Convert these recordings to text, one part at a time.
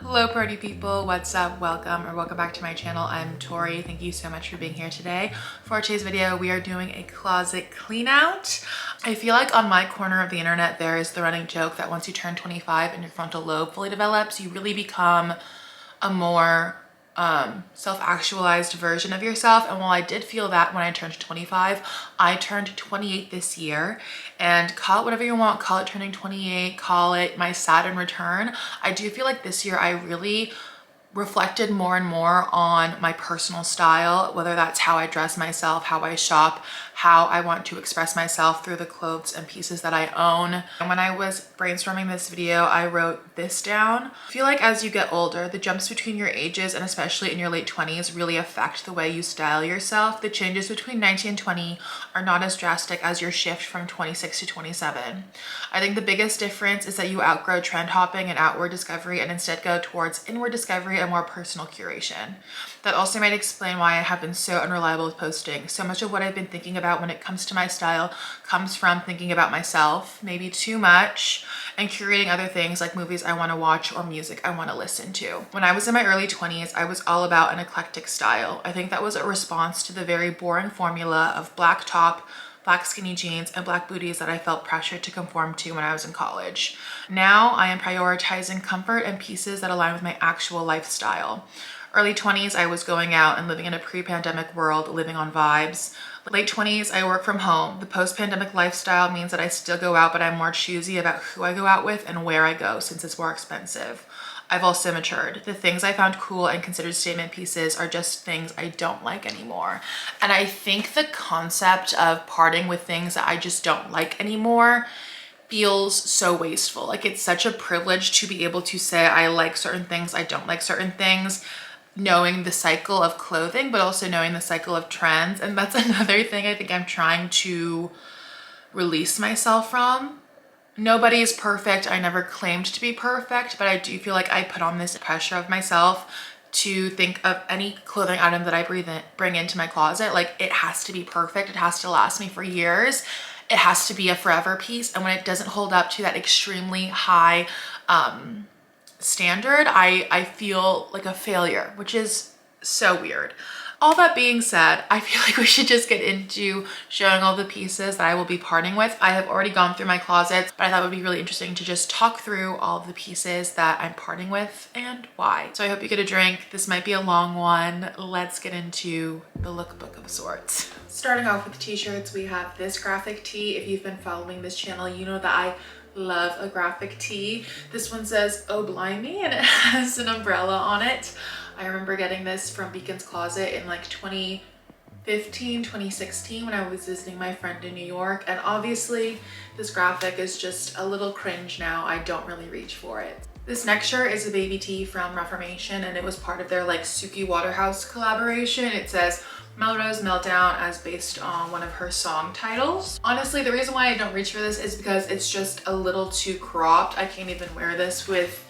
Hello party people, what's up? Welcome back to my channel. I'm Tori. Thank you so much for being here today. For today's video, we are doing a closet clean out. I feel like on my corner of the internet, there is the running joke that once you turn 25 and your frontal lobe fully develops, you really become a more self-actualized version of yourself. And while I did feel that when I turned 25, I turned 28 this year, and call it whatever you want, call it turning 28, call it my Saturn return. I do feel like this year I really reflected more and more on my personal style, whether that's how I dress myself, how I shop, how I want to express myself through the clothes and pieces that I own. And when I was brainstorming this video, I wrote this down. I feel like as you get older, the jumps between your ages, and especially in your late 20s, really affect the way you style yourself. The changes between 19 and 20 are not as drastic as your shift from 26 to 27. I think the biggest difference is that you outgrow trend hopping and outward discovery and instead go towards inward discovery and more personal curation. That also might explain why I have been so unreliable with posting. So much of what I've been thinking about when it comes to my style comes from thinking about myself, maybe too much, and curating other things like movies I want to watch or music I want to listen to. When I was in my early 20s, I was all about an eclectic style. I think that was a response to the very boring formula of black top, black skinny jeans, and black booties that I felt pressured to conform to when I was in college. Now I am prioritizing comfort and pieces that align with my actual lifestyle. Early 20s, I was going out and living in a pre-pandemic world, living on vibes. Late 20s, I work from home. The post-pandemic lifestyle means that I still go out, but I'm more choosy about who I go out with and where I go since it's more expensive. I've also matured. The things I found cool and considered statement pieces are just things I don't like anymore. And I think the concept of parting with things that I just don't like anymore feels so wasteful. Like, it's such a privilege to be able to say I like certain things, I don't like certain things, knowing the cycle of clothing, but also knowing the cycle of trends. And that's another thing I think I'm trying to release myself from. Nobody is perfect. I never claimed to be perfect, but I do feel like I put on this pressure of myself to think of any clothing item that I bring into my closet. Like, it has to be perfect. It has to last me for years. It has to be a forever piece. And when it doesn't hold up to that extremely high standard, I feel like a failure, which is so weird. All that being said, I feel like we should just get into showing all the pieces that I will be parting with. I have already gone through my closets, but I thought it would be really interesting to just talk through all of the pieces that I'm parting with and why. So I hope you get a drink. This might be a long one. Let's get into the lookbook of sorts. Starting off with t-shirts, we have this graphic tee. If you've been following this channel, you know that I love a graphic tee. This one says, "Oh blimey," and it has an umbrella on it. I remember getting this from Beacon's Closet in like 2015, 2016 when I was visiting my friend in New York. And obviously this graphic is just a little cringe now. I don't really reach for it. This next shirt is a baby tee from Reformation, and it was part of their like Suki Waterhouse collaboration. It says Melrose Meltdown as based on one of her song titles. Honestly, the reason why I don't reach for this is because it's just a little too cropped. I can't even wear this with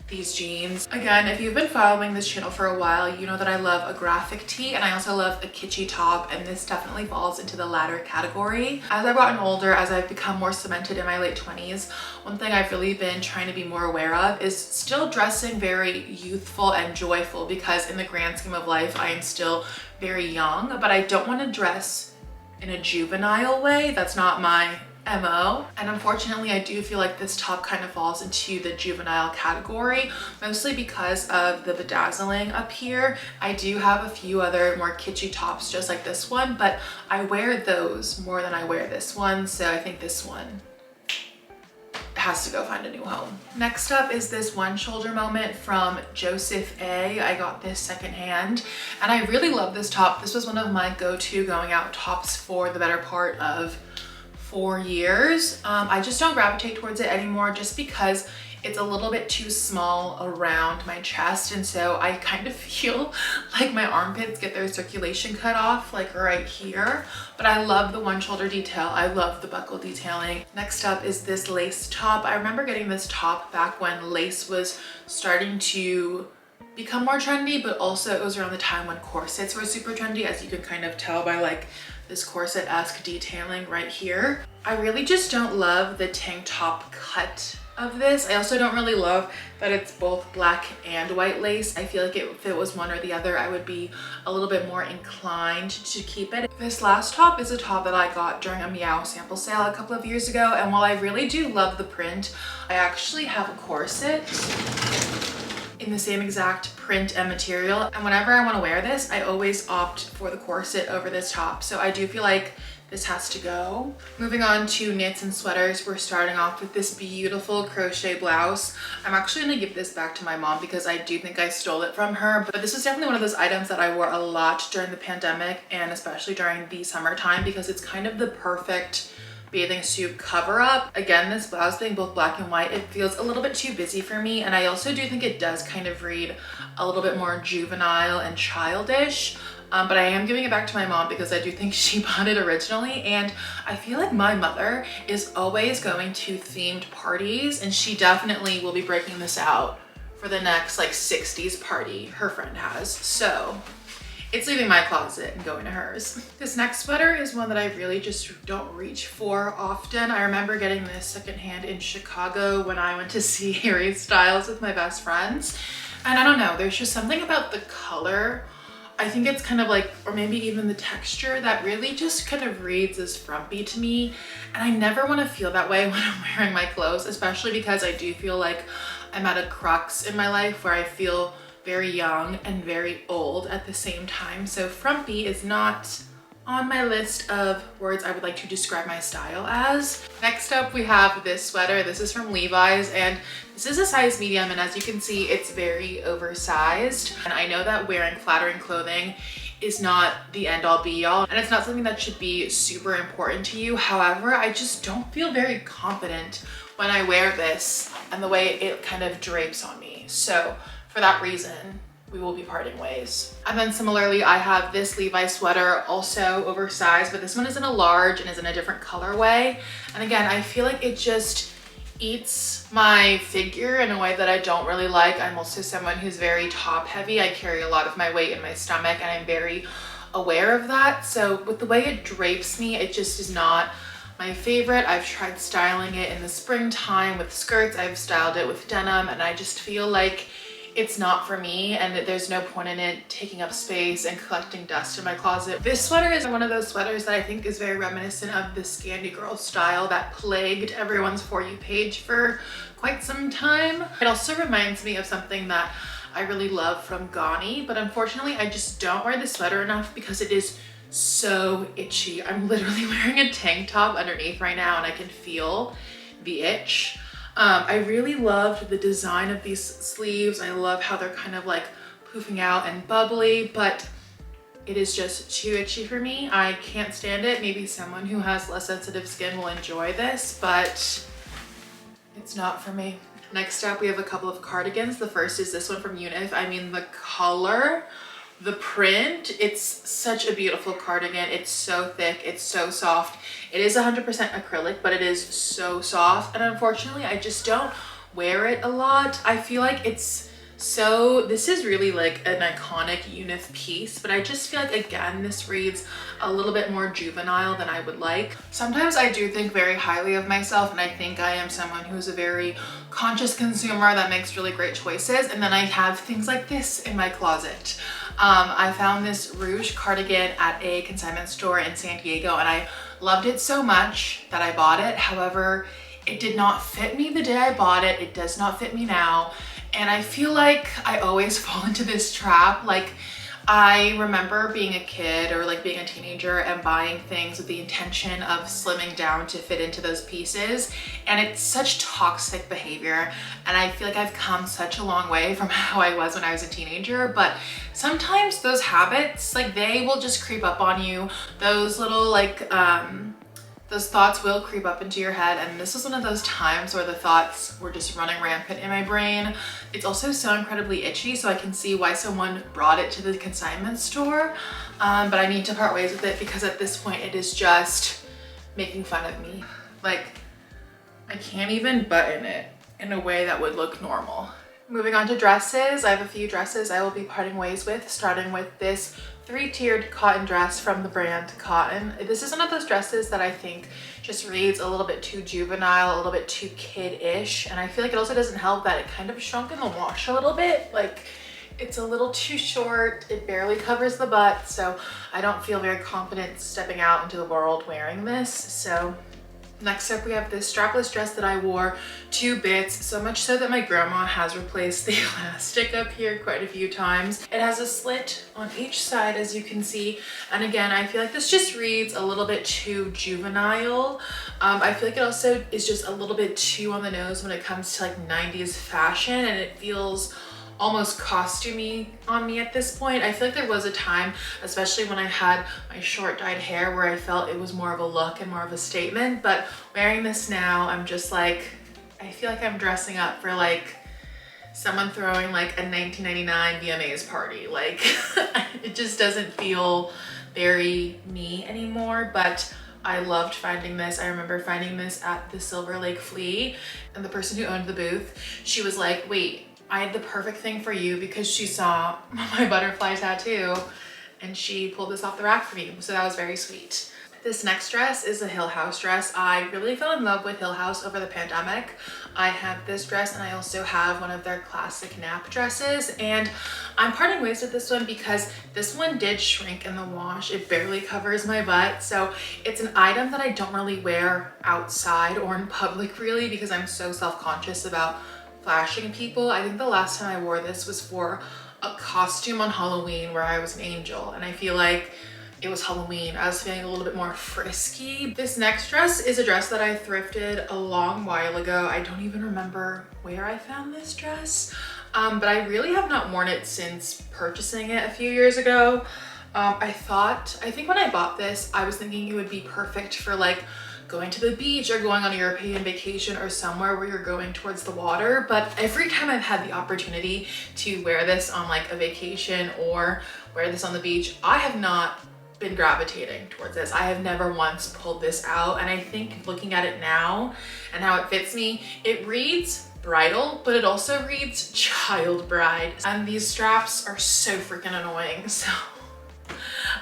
these jeans. Again, if you've been following this channel for a while, you know that I love a graphic tee and I also love a kitschy top, and this definitely falls into the latter category. As I've gotten older, as I've become more cemented in my late 20s, one thing I've really been trying to be more aware of is still dressing very youthful and joyful, because in the grand scheme of life, I am still very young, but I don't want to dress in a juvenile way. That's not my MO. And unfortunately, I do feel like this top kind of falls into the juvenile category, mostly because of the bedazzling up here. I do have a few other more kitschy tops just like this one, but I wear those more than I wear this one, so I think this one has to go find a new home. Next up is this one shoulder moment from Joseph A. I got this secondhand and I really love this top. This was one of my go-to going out tops for the better part of 4 years. I just don't gravitate towards it anymore just because it's a little bit too small around my chest, and so I kind of feel like my armpits get their circulation cut off like right here. But I love the one shoulder detail. I love the buckle detailing. Next up is this lace top. I remember getting this top back when lace was starting to become more trendy, but also it was around the time when corsets were super trendy, as you can kind of tell by like this corset-esque detailing right here. I really just don't love the tank top cut of this. I also don't really love that it's both black and white lace. I feel like if it was one or the other, I would be a little bit more inclined to keep it. This last top is a top that I got during a Meow sample sale a couple of years ago, and while I really do love the print, I actually have a corset in the same exact print and material, and whenever I want to wear this, I always opt for the corset over this top, so I do feel like this has to go. Moving on to knits and sweaters, we're starting off with this beautiful crochet blouse. I'm actually gonna give this back to my mom because I do think I stole it from her, but this was definitely one of those items that I wore a lot during the pandemic and especially during the summertime because it's kind of the perfect bathing suit cover up. Again, this blouse being both black and white, it feels a little bit too busy for me, and I also do think it does kind of read a little bit more juvenile and childish. But I am giving it back to my mom because I do think she bought it originally, and I feel like my mother is always going to themed parties, and she definitely will be breaking this out for the next like 60s party her friend has. So it's leaving my closet and going to hers. This next sweater is one that I really just don't reach for often. I remember getting this secondhand in Chicago when I went to see Harry Styles with my best friends. And I don't know, there's just something about the color. I think it's kind of like, or maybe even the texture that really just kind of reads as frumpy to me. And I never want to feel that way when I'm wearing my clothes, especially because I do feel like I'm at a crux in my life where I feel very young and very old at the same time. So frumpy is not on my list of words I would like to describe my style as. Next up, we have this sweater. This is from Levi's, and this is a size medium, and as you can see, it's very oversized. And I know that wearing flattering clothing is not the end all be all, and it's not something that should be super important to you. However, I just don't feel very confident when I wear this and the way it kind of drapes on me. So for that reason, we will be parting ways. And then similarly, I have this Levi's sweater, also oversized, but this one is in a large and is in a different colorway. And again, I feel like it just eats my figure in a way that I don't really like. I'm also someone who's very top heavy. I carry a lot of my weight in my stomach, and I'm very aware of that. So with the way it drapes me, it just is not my favorite. I've tried styling it in the springtime with skirts. I've styled it with denim, and I just feel like it's not for me, and that there's no point in it taking up space and collecting dust in my closet. This sweater is one of those sweaters that I think is very reminiscent of the Scandi girl style that plagued everyone's For You page for quite some time. It also reminds me of something that I really love from Gani, but unfortunately I just don't wear the sweater enough because it is so itchy. I'm literally wearing a tank top underneath right now and I can feel the itch. I really loved the design of these sleeves. I love how they're kind of like poofing out and bubbly, but it is just too itchy for me. I can't stand it. Maybe someone who has less sensitive skin will enjoy this, but it's not for me. Next up, we have a couple of cardigans. The first is this one from Unif. I mean, the color, the print, it's such a beautiful cardigan. It's so thick, it's so soft. It is 100% acrylic, but it is so soft. And unfortunately, I just don't wear it a lot. I feel like it's so, this is really like an iconic Unif piece, but I just feel like, again, this reads a little bit more juvenile than I would like. Sometimes I do think very highly of myself, and I think I am someone who's a very conscious consumer that makes really great choices. And then I have things like this in my closet. I found this rouge cardigan at a consignment store in San Diego, and I loved it so much that I bought it. However, it did not fit me the day I bought it. It does not fit me now. And I feel like I always fall into this trap. Like, I remember being a kid or like being a teenager and buying things with the intention of slimming down to fit into those pieces. And it's such toxic behavior. And I feel like I've come such a long way from how I was when I was a teenager. But sometimes those habits, like, they will just creep up on you. Those little like, those thoughts will creep up into your head, and this was one of those times where the thoughts were just running rampant in my brain. It's also so incredibly itchy, so I can see why someone brought it to the consignment store, but I need to part ways with it because at this point it is just making fun of me. Like, I can't even button it in a way that would look normal. Moving on to dresses, I have a few dresses I will be parting ways with, starting with this 3-tiered cotton dress from the brand Cotton. This is one of those dresses that I think just reads a little bit too juvenile, a little bit too kid-ish, and I feel like it also doesn't help that it kind of shrunk in the wash a little bit. Like, it's a little too short, it barely covers the butt, so I don't feel very confident stepping out into the world wearing this. So next up, we have this strapless dress that I wore to bits, so much so that my grandma has replaced the elastic up here quite a few times. It has a slit on each side, as you can see. And again, I feel like this just reads a little bit too juvenile. I feel like it also is just a little bit too on the nose when it comes to like 90s fashion, and it feels almost costumey on me at this point. I feel like there was a time, especially when I had my short dyed hair, where I felt it was more of a look and more of a statement, but wearing this now, I'm just like, I feel like I'm dressing up for like someone throwing like a 1999 VMAs party. Like, it just doesn't feel very me anymore, but I loved finding this. I remember finding this at the Silver Lake Flea, and the person who owned the booth, she was like, wait, I had the perfect thing for you, because she saw my butterfly tattoo and she pulled this off the rack for me. So that was very sweet. This next dress is a Hill House dress. I really fell in love with Hill House over the pandemic. I have this dress, and I also have one of their classic nap dresses, and I'm parting ways with this one because this one did shrink in the wash. It barely covers my butt, so it's an item that I don't really wear outside or in public really, because I'm so self-conscious about flashing people. I think the last time I wore this was for a costume on Halloween where I was an angel, and I feel like it was Halloween. I was feeling a little bit more frisky. This next dress is a dress that I thrifted a long while ago. I don't even remember where I found this dress, but I really have not worn it since purchasing it a few years ago. I think when I bought this, I was thinking it would be perfect for like going to the beach or going on a European vacation or somewhere where you're going towards the water. But every time I've had the opportunity to wear this on like a vacation or wear this on the beach, I have not been gravitating towards this. I have never once pulled this out. And I think looking at it now and how it fits me, it reads bridal, but it also reads child bride. And these straps are so freaking annoying. So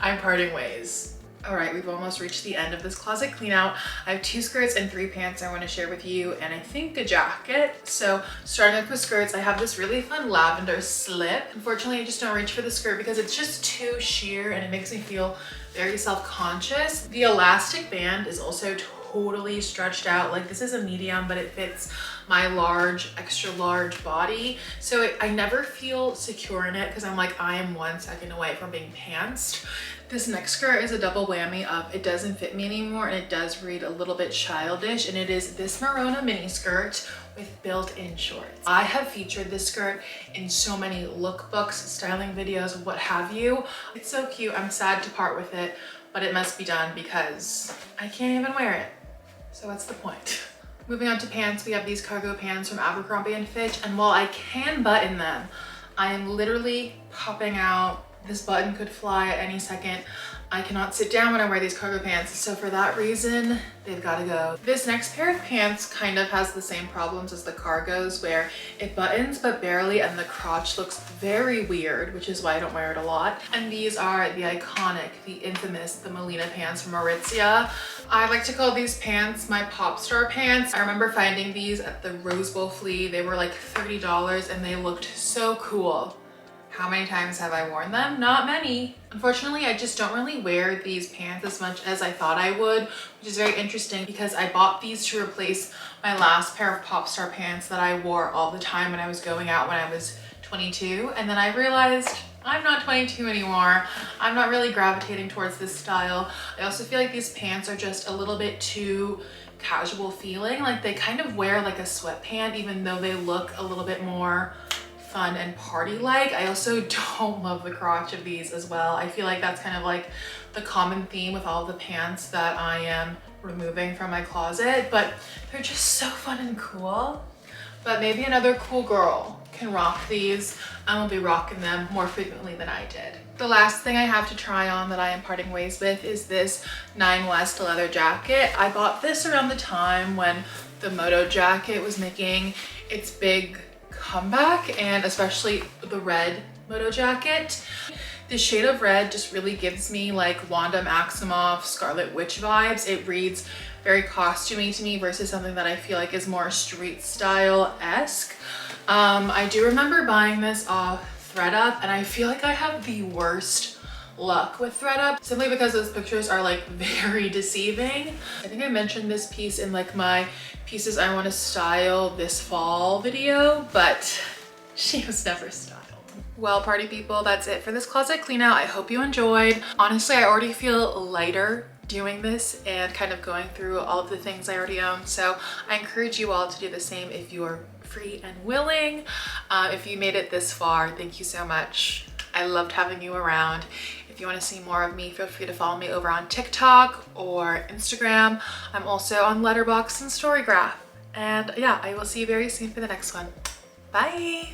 I'm parting ways. All right, we've almost reached the end of this closet clean out. I have 2 skirts and 3 pants I want to share with you, and I think a jacket. So starting up with skirts, I have this really fun lavender slip. Unfortunately, I just don't reach for the skirt because it's just too sheer and it makes me feel very self-conscious. The elastic band is also totally stretched out. Like, this is a medium, but it fits my large, extra large body. So I never feel secure in it because I'm like, I am 1 second away from being pantsed. This next skirt is a double whammy of it doesn't fit me anymore, and it does read a little bit childish, and it is this Merona mini skirt with built-in shorts. I have featured this skirt in so many lookbooks, styling videos, what have you. It's so cute. I'm sad to part with it, but it must be done because I can't even wear it. So what's the point? Moving on to pants, we have these cargo pants from Abercrombie & Fitch, and while I can button them, I am literally popping out. This button could fly at any second. I cannot sit down when I wear these cargo pants, so for that reason, they've got to go. This next pair of pants kind of has the same problems as the cargos, where it buttons but barely, and the crotch looks very weird, which is why I don't wear it a lot. And these are the iconic, the infamous, the Melina pants from Aritzia. I like to call these pants my pop star pants. I remember finding these at the Rose Bowl Flea. They were like $30 and they looked so cool. How many times have I worn them? Not many. Unfortunately, I just don't really wear these pants as much as I thought I would, which is very interesting because I bought these to replace my last pair of pop star pants that I wore all the time when I was going out when I was 22. And then I realized I'm not 22 anymore. I'm not really gravitating towards this style. I also feel like these pants are just a little bit too casual feeling. Like they kind of wear like a sweatpant, even though they look a little bit more fun and party-like. I also don't love the crotch of these as well. I feel like that's kind of like the common theme with all the pants that I am removing from my closet, but they're just so fun and cool. But maybe another cool girl can rock these and will be rocking them more frequently than I did. The last thing I have to try on that I am parting ways with is this 9 West leather jacket. I bought this around the time when the Moto jacket was making its big comeback, and especially the red moto jacket. The shade of red just really gives me like Wanda Maximoff, Scarlet Witch vibes. It reads very costumey to me versus something that I feel like is more street style-esque. I do remember buying this off ThredUp, and I feel like I have the worst luck with ThredUp simply because those pictures are like very deceiving. I think I mentioned this piece in like my pieces I want to style this fall video, but she was never styled. Well, party people, that's it for this closet clean out. I hope you enjoyed. Honestly, I already feel lighter doing this and kind of going through all of the things I already own. So I encourage you all to do the same if you're free and willing. If you made it this far, thank you so much. I loved having you around. If you want to see more of me, feel free to follow me over on TikTok or Instagram. I'm also on Letterboxd and Storygraph. And yeah, I will see you very soon for the next one. Bye.